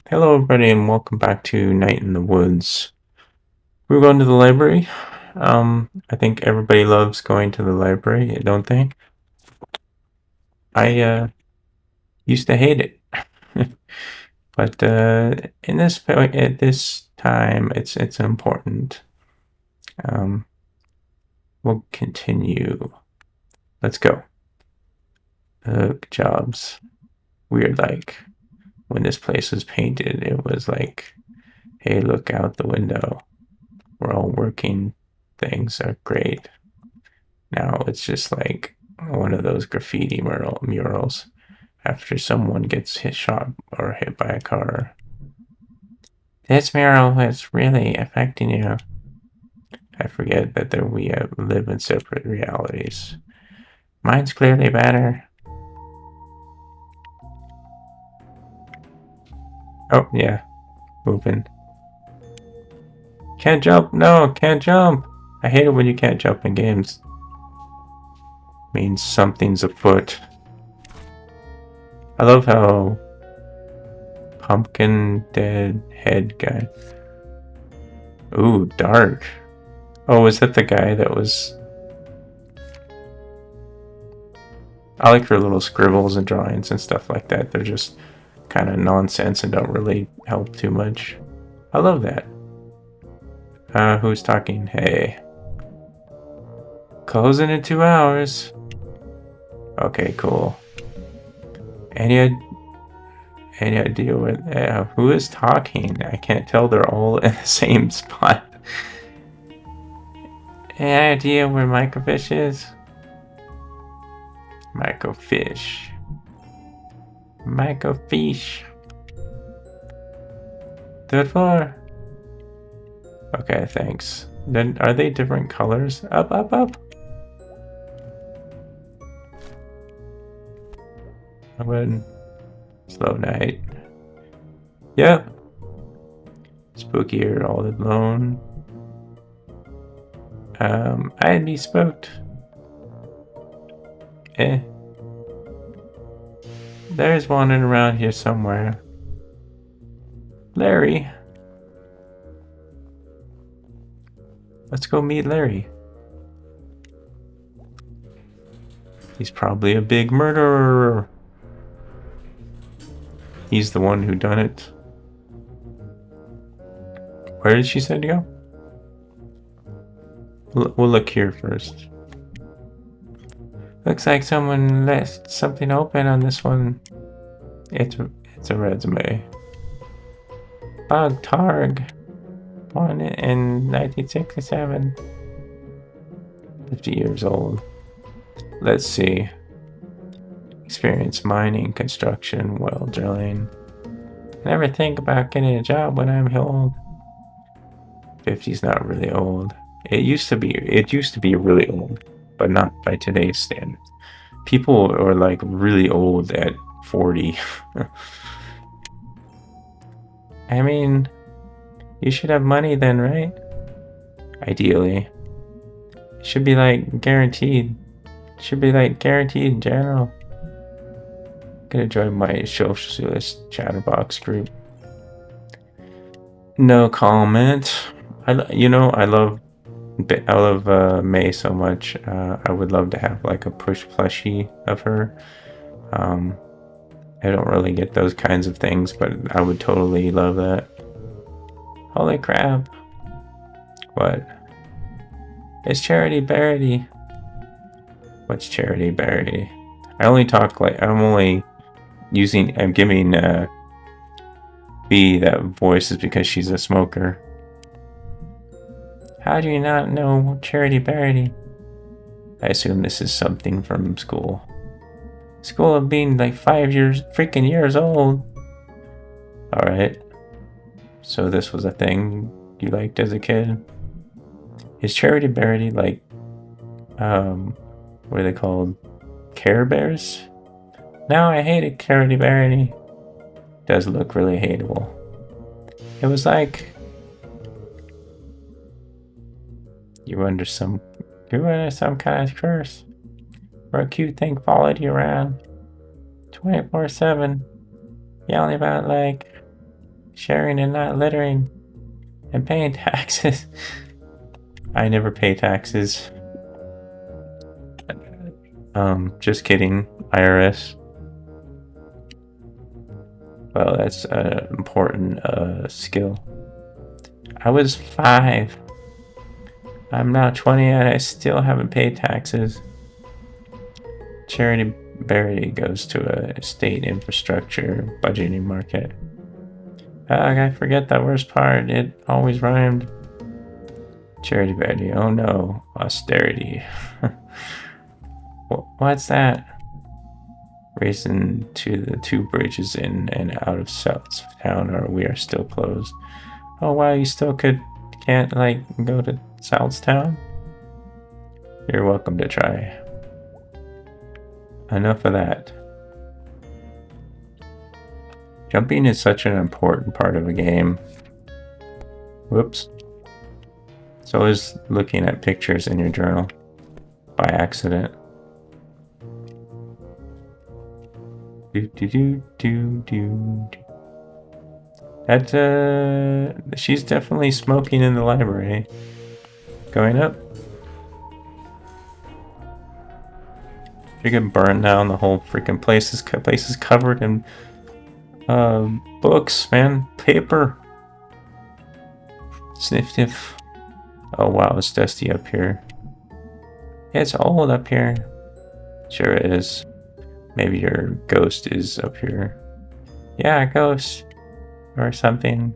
Hello, everybody, and welcome back to Night in the Woods. We're going to the library. I think everybody loves going to the library, don't they? I used to hate it, but at this time, it's important. Um, we'll continue. Let's go. Jobs. Weird, like when this place was painted, it was like, hey, look out the window. We're all working. Things are great. Now it's just like one of those graffiti murals after someone gets shot or hit by a car. This mural is really affecting you. I forget that we live in separate realities. Mine's clearly better. Oh, yeah, moving. Can't jump. No, can't jump. I hate it when you can't jump in games. Means something's afoot. I love how pumpkin dead head guy. Ooh, dark. Oh, was that the guy that was... I like her little scribbles and drawings and stuff like that. They're just kind of nonsense and don't really help too much. I love that. Who's talking? Hey. Closing in 2 hours. Okay, cool. Any idea what... who is talking? I can't tell. They're all in the same spot. Any idea where Microfish is? Microfish. Microfish. Third floor. Okay, thanks. Then are they different colors? Up, up, up. I went slow night. Yep. Spookier all alone. I'd be spooked. There's wandering around here somewhere. Larry. Let's go meet Larry. He's probably a big murderer. He's the one who done it. Where did she say to go? We'll look here first. Looks like someone left something open on this one. It's a resume. Bog Targ. Born in 1967. 50 years old. Let's see. Experience mining, construction, well drilling. I never think about getting a job when I'm old. 50's not really old. It used to be really old, but not by today's standards. People are like really old at 40. I mean, you should have money then, right? Ideally. It should be like guaranteed. It should be like guaranteed in general. I'm gonna join my socialist chatterbox group. No comment. I love May so much. I would love to have like a push plushie of her. I don't really get those kinds of things, but I would totally love that. Holy crap. What? It's Charity Barity. What's Charity Barity? I'm giving B that voice is because she's a smoker. How do you not know Charity Barity? I assume this is something from school. School of being like 5 years old. Alright. So this was a thing you liked as a kid? Is Charity Barity like, what are they called? Care Bears? Now I hated Charity Barity. Does look really hateable. It was like you were under some kind of curse, or a cute thing followed you around 24/7, yelling about like, sharing and not littering, and paying taxes. I never pay taxes. Just kidding, IRS. Well, that's an important skill. I was 5. I'm now 20 and I still haven't paid taxes. Charity barely goes to a state infrastructure budgeting market. I forget that worst part. It always rhymed. Charity barely. Oh no. Austerity. What's that? Racing to the 2 bridges in and out of South Town, or we are still closed. Oh wow, you still can't like go to South Town? You're welcome to try. Enough of that. Jumping is such an important part of a game. Whoops. So is looking at pictures in your journal by accident. She's definitely smoking in the library. Going up. You can burn down the whole freaking place. This place is covered in books, man. Paper. Sniff sniff. Oh wow, it's dusty up here. It's old up here. Sure is. Maybe your ghost is up here. Yeah, ghost. Or something.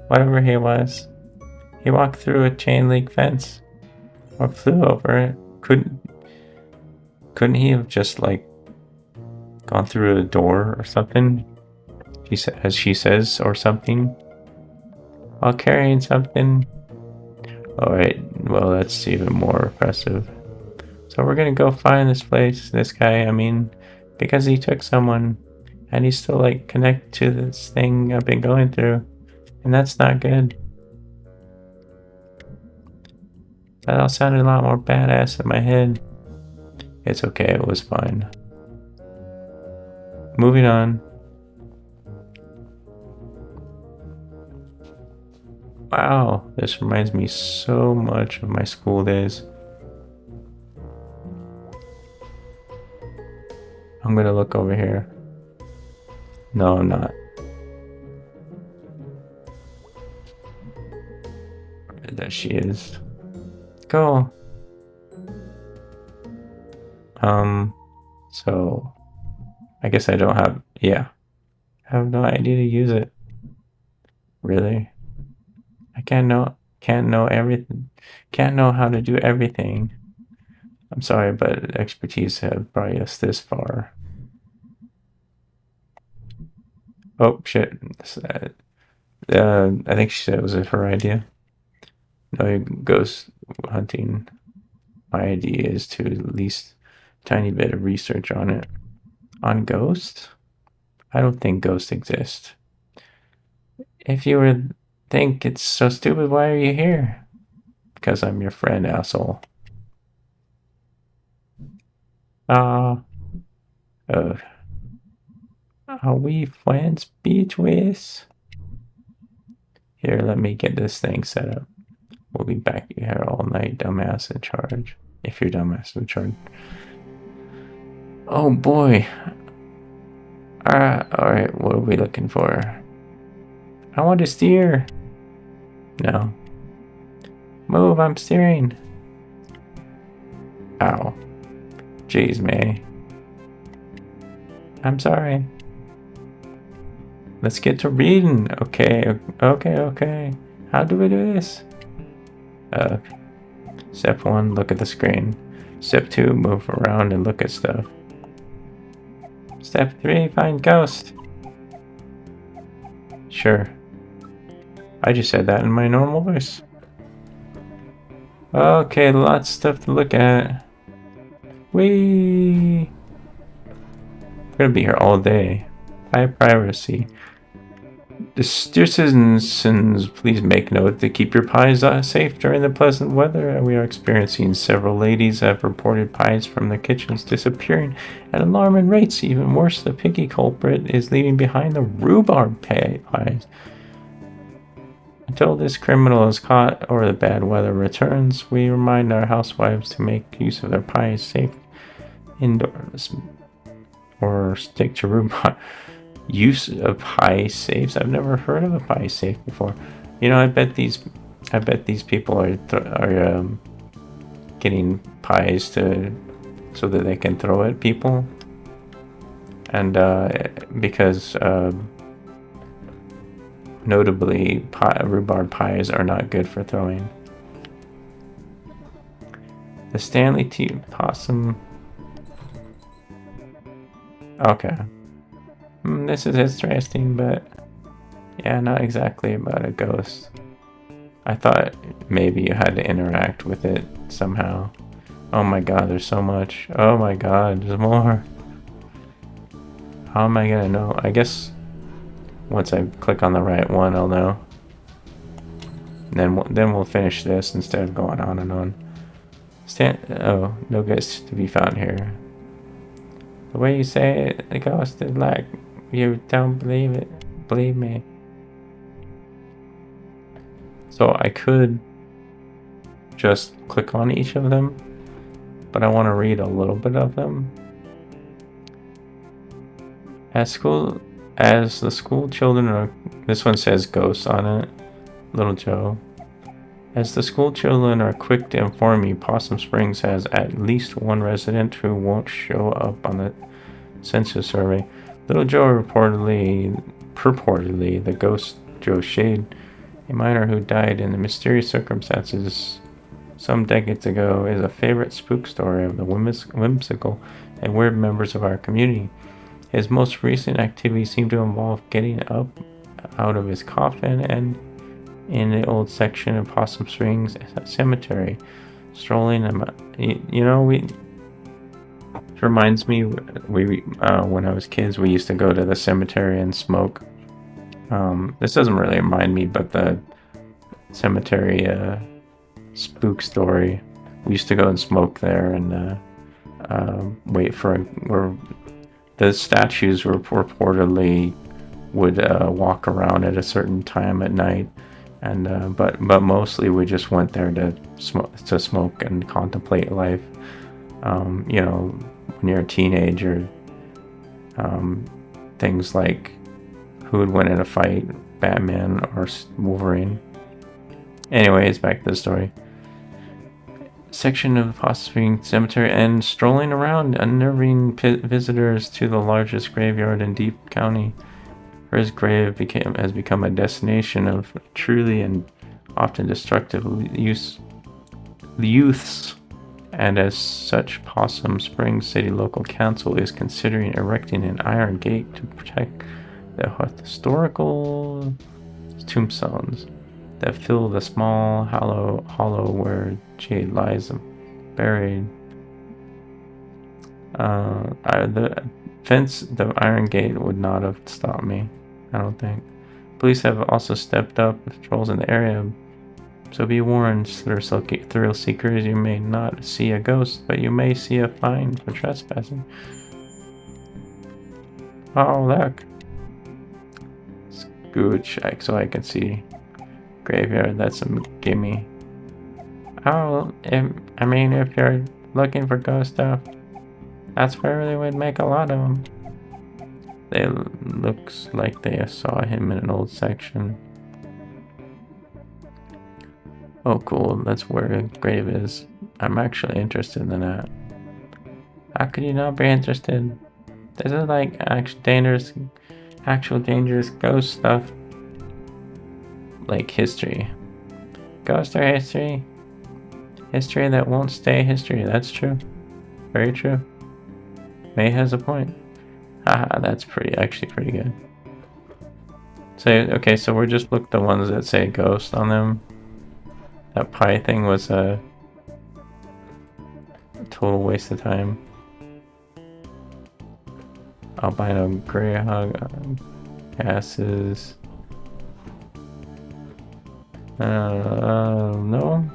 Whatever he was. He walked through a chain link fence. Or flew over it. Couldn't he have just like gone through a door or something? As she says, or something. While carrying something. Alright, well that's even more impressive. So we're gonna go find this place, this guy, I mean, because he took someone and he's still like connected to this thing I've been going through. And that's not good. That all sounded a lot more badass in my head. It's okay, it was fine. Moving on. Wow, this reminds me so much of my school days. I'm gonna look over here. No, I'm not. There she is. Go. So I guess I don't have, yeah. I have no idea to use it. Really? I can't know everything. Can't know how to do everything. I'm sorry, but expertise have brought us this far. Oh shit. I think she said it was her idea. No ghost hunting. My idea is to at least a tiny bit of research on it. On ghosts? I don't think ghosts exist. If you would think it's so stupid, why are you here? Because I'm your friend, asshole. Are we friends, bitch? Here, let me get this thing set up. We'll be back here all night, dumbass in charge. If you're dumbass in charge. Oh boy. Alright, what are we looking for? I want to steer. No. Move, I'm steering. Ow. Jeez, May. I'm sorry. Let's get to reading. Okay. How do we do this? Step 1, look at the screen. Step 2, move around and look at stuff. Step 3, find ghost. Sure. I just said that in my normal voice. Okay, lots of stuff to look at. Whee! We're gonna be here all day. High privacy. Dear citizens, please make note to keep your pies safe during the pleasant weather. We are experiencing several ladies have reported pies from their kitchens disappearing at alarming rates. Even worse, the picky culprit is leaving behind the rhubarb pies. Until this criminal is caught or the bad weather returns, we remind our housewives to make use of their pies safe indoors or stick to rhubarb. Use of pie safes. I've never heard of a pie safe before. You know, I bet these people are getting pies so that they can throw at people, and because notably, rhubarb pies are not good for throwing. The Stanley Tea Possum. Okay. This is interesting, but yeah, not exactly about a ghost. I thought maybe you had to interact with it somehow. Oh my god, there's so much. Oh my god, there's more. How am I gonna know? I guess once I click on the right one, I'll know. And then we'll finish this instead of going on and on. Oh, no ghosts to be found here. The way you say it, the ghost is like you don't believe it. Believe me. So I could just click on each of them, but I want to read a little bit of them. As the school children are, this one says ghosts on it, Little Joe. As the school children are quick to inform me, Possum Springs has at least one resident who won't show up on the census survey. Little Joe purportedly the ghost Joe Shade, a miner who died in the mysterious circumstances some decades ago, is a favorite spook story of the whimsical and weird members of our community. His most recent activities seem to involve getting up out of his coffin and in the old section of Possum Springs Cemetery, strolling. It reminds me, when I was kids, we used to go to the cemetery and smoke. This doesn't really remind me, but the cemetery spook story, we used to go and smoke there and wait for where the statues reportedly would walk around at a certain time at night, and but mostly we just went there to smoke and contemplate life. When you're a teenager, things like who would win in a fight, Batman or Wolverine. Anyways, back to the story. Section of the Possum Springs Cemetery, and strolling around, unnerving visitors to the largest graveyard in Deep County. Hers grave has become a destination of truly and often destructive youths, and as such, Possum Springs City Local Council is considering erecting an iron gate to protect the historical tombstones that fill the small hollow where Jade lies buried. The iron gate would not have stopped me, I don't think. Police have also stepped up patrols in the area, so be warned, thrill seekers. You may not see a ghost, but you may see a fine for trespassing. Oh, look. Scooch, so I can see. Graveyard, that's a gimme. Oh, if you're looking for ghost stuff, that's where they would make a lot of them. They looks like they saw him in an old section. Oh, cool. That's where the grave is. I'm actually interested in that. How could you not be interested? This is like actual dangerous ghost stuff. Like history. Ghost or history? History that won't stay history. That's true. Very true. May has a point. Haha, that's actually pretty good. So we're just look the ones that say ghost on them. That pie thing was a total waste of time. Albino greyhog gases. No.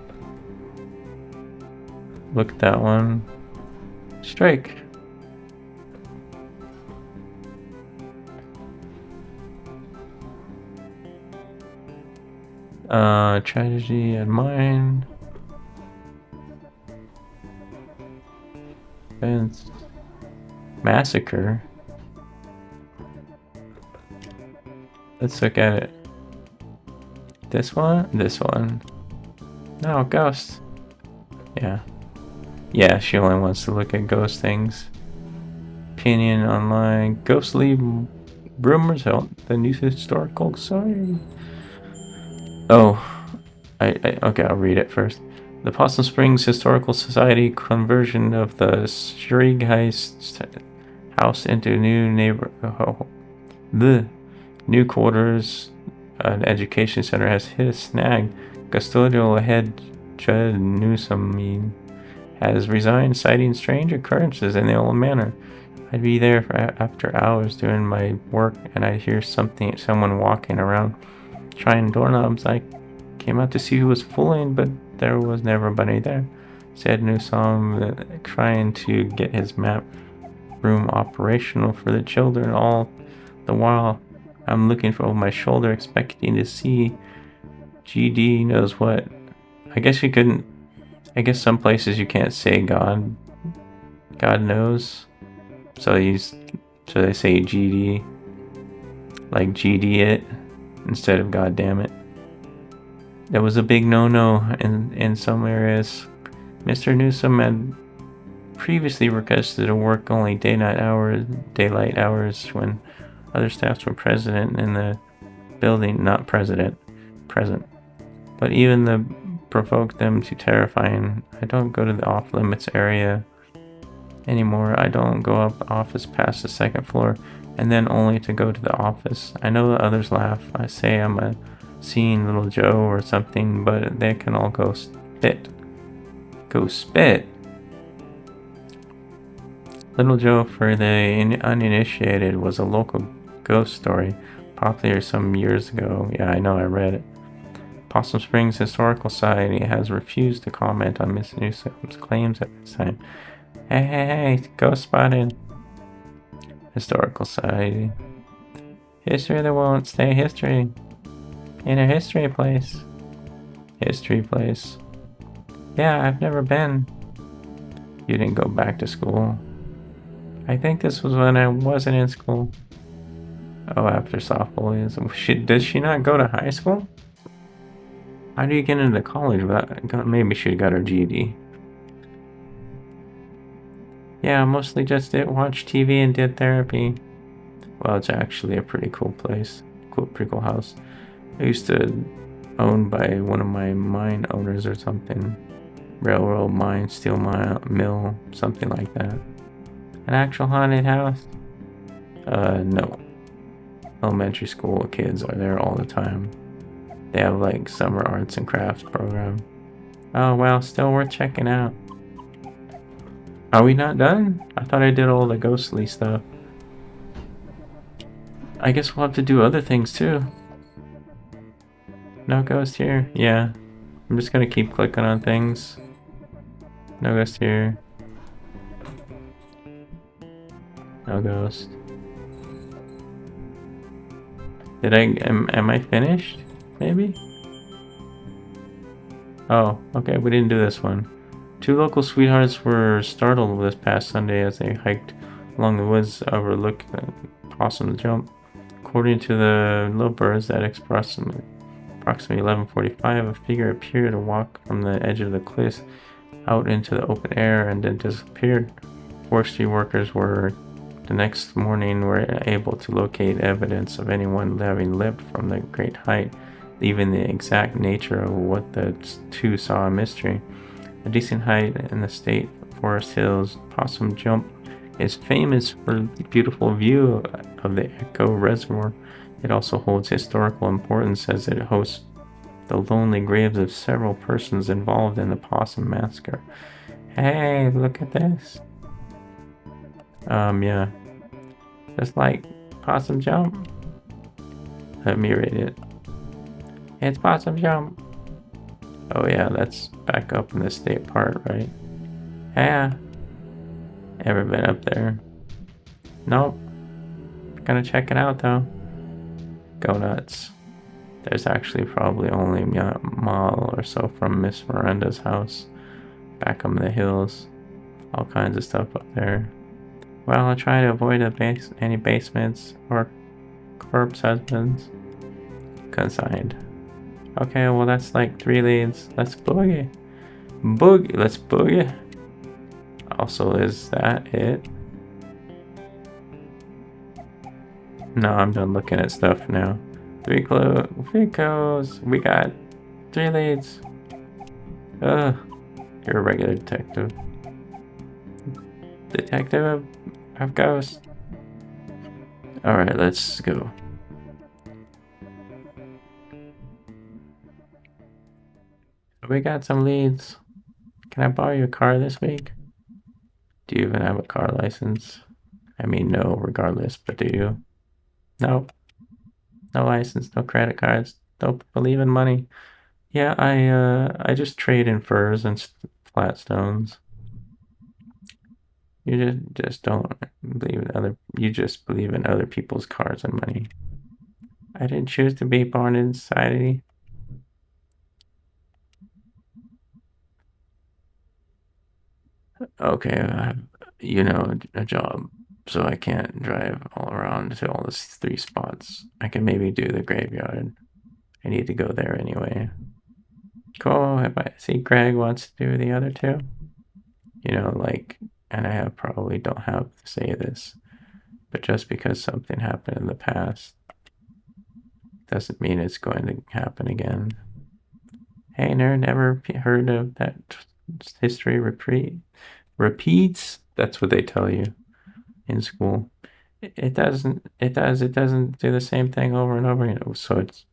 Look at that one. Strike. Tragedy and mine. Fence. Massacre. Let's look at it. This one? This one. No, ghost. Yeah. Yeah, she only wants to look at ghost things. Opinion online. Ghostly rumors held the new historical society. Oh. Okay, I'll read it first. The Possum Springs Historical Society conversion of the Schriegheist house into new the new quarters. An education center has hit a snag. Custodial head Judd Newsom has resigned, citing strange occurrences in the old manor. I'd be there after hours doing my work, and I'd hear someone walking around, trying doorknobs. I came out to see who was fooling, but there was never anybody there. Said Newsom, trying to get his map room operational for the children. All the while, I'm looking over my shoulder, expecting to see GD knows what. I guess you couldn't. I guess some places you can't say God. God knows. So they say GD, like GD it, instead of God damn it. That was a big no-no in some areas. Mr. Newsom had previously requested to work only daylight hours when other staffs were present in the building, not present. But even the provoked them to terrifying. I don't go to the off-limits area anymore. I don't go up office past the second floor and then only to go to the office. I know the others laugh. I say I'm a seeing little Joe or something, but they can all go spit. Go spit. Little Joe, for the uninitiated, was a local ghost story, popular some years ago. Yeah, I know, I read it. Possum Springs Historical Society has refused to comment on Miss Newsom's claims at this time. Hey, ghost spotted. Historical Society. History that won't stay history. In a history place. History place. Yeah, I've never been. You didn't go back to school. I think this was when I wasn't in school. Oh, after softball is. Does she not go to high school? How do you get into college without? Maybe she got her GED. Yeah, mostly just watched TV and did therapy. Well, it's actually a pretty cool place. Pretty cool house. I used to own by one of my mine owners or something. Railroad mine, steel mill, something like that. An actual haunted house? No. Elementary school kids are there all the time. They have like summer arts and crafts program. Oh well, still worth checking out. Are we not done? I thought I did all the ghostly stuff. I guess we'll have to do other things too. No ghost here? Yeah. I'm just gonna keep clicking on things. No ghost here. No ghost. Am I finished? Maybe? Oh, okay, we didn't do this one. Two local sweethearts were startled this past Sunday as they hiked along the woods overlooking the Possum Jump. According to the little birds, at approximately 11:45, a figure appeared to walk from the edge of the cliffs out into the open air and then disappeared. Forestry workers the next morning were able to locate evidence of anyone having lived from the great height, leaving the exact nature of what the two saw a mystery. A decent height in the state forest hills, Possum Jump is famous for the beautiful view of the Echo Reservoir. It also holds historical importance as it hosts the lonely graves of several persons involved in the Possum Massacre. Hey, look at this. Yeah. Just like Possum Jump. Let me read it. It's Possum Jump. Oh yeah, that's back up in the state part, right? Yeah. Ever been up there? Nope. Gonna check it out though. Go nuts. There's actually probably only a mile or so from Miss Miranda's house. Back up in the hills. All kinds of stuff up there. Well, I'll try to avoid any basements or corpse husbands. Consigned. Okay, well that's like 3 leads. Let's boogie. Boogie. Let's boogie. Also, is that it? No, I'm done looking at stuff now. 3 clues. We got 3 leads. Ugh. You're a regular detective. Detective of ghosts. Alright, let's go. We got some leads. Can I borrow your car this week? Do you even have a car license? I mean, no, regardless, but do you? No. No license, no credit cards. Don't believe in money. Yeah, I just trade in furs and flat stones. You just don't believe in other. You just believe in other people's cars and money. I didn't choose to be born in society. Okay, I have, a job, so I can't drive all around to all the 3 spots. I can maybe do the graveyard. I need to go there anyway. Cool. If I see Greg wants to do the other 2, like, and I probably don't have to say this, but just because something happened in the past doesn't mean it's going to happen again. Hey, nerd, never heard of that history repeats? That's what they tell you in school. It doesn't. It does. It doesn't do the same thing over and over. So it's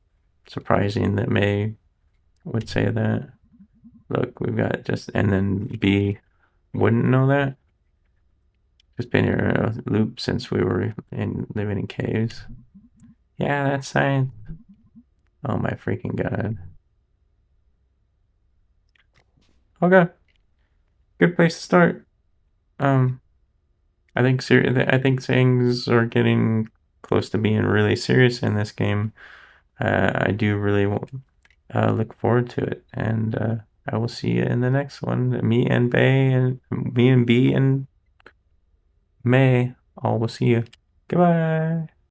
surprising that May would say that. Look, we've got just and then B wouldn't know that. Just been in a loop since we were living in caves. Yeah, that's science. Oh my freaking god. Okay, good place to start. Um, I think things are getting close to being really serious in this game. I do really look forward to it, and I will see you in the next one. Me and B and May all will see you. Goodbye.